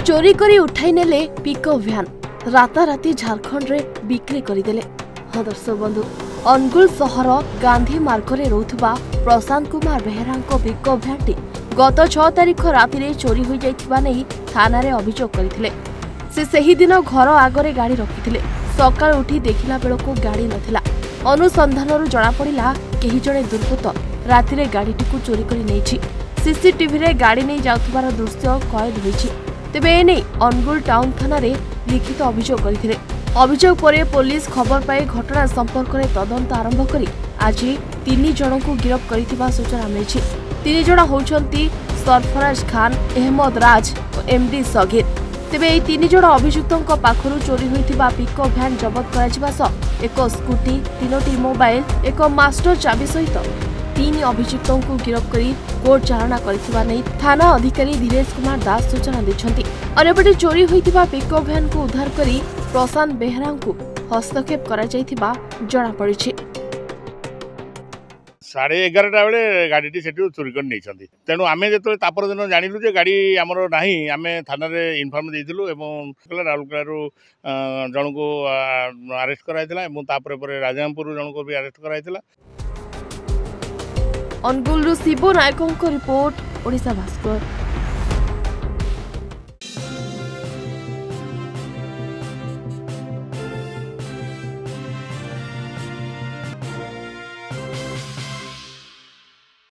चोरी करी उठाई नेले पिकअप भ्यान राताराती झारखंड रे बिक्री करदेले। हाँ दर्शक बंधु, अनुगुल सहर गांधी मार्ग रे रोथुबा प्रशांत कुमार बेहेरा पिकअप भ्यानटी गत 6 तारिख राति रे चोरी हो जाइथिबा नै थाना रे अभियोग करथिले। से सही दिन घर आगरे गाड़ी रखिथिले। सकाळ उठी देखिला बेलको गाड़ी नथिला। अनुसंधानरु जणा पड़िला केही जणे दुर्बृत्त राति रे गाड़ीटी चोरी करी नेछि। सीसीटीवी रे गाड़ी नै जाउथबार दृश्य कैद होइछि। तेबे एने अनुगुल टाउन थाना रे लिखित अभियोग करथिले। अभियोग परे पुलिस खबर पाई घटना संपर्क में तदंत आरंभ करी आज 3 जन को गिरफ्त करथिबा सूचना मिली। 3 जन होउछंती सरफराज खान, अहमद राज और एमडी सगीर। तेबे एई 3 जन अभियुक्तों पाखरु चोरी होइथिबा पिकअप भ्यान जबत कराजिबा सह एक स्कूटी, 3टी मोबाइल, एक मास्टर चाबी सहित 3 अभियुक्तों को गिरफ्त करी कोर्ट चालाना करथिबा नै थाना अधिकारी धीरेश कुमार दास सूचना दैछंती। अन्यपटे चोरी होइथिबा पिकअप भ्यान को उद्धार करी प्रशांत बेहेरा को हस्तक्षेप करा जाइथिबा जणा पड़िछि। 11:30 बेले गाड़ी से चोरी कर नहीं। तेणु आम जो तापर दिन जानलु जे गाड़ी आमर ना आम थाना इनफर्म देलु राउरकेला जन को अरेस्ट कराई राजापुर जन को भी अरेस्ट कराई। अनुगुल शिव नायकों रिपोर्ट, ओडिशा भास्कर।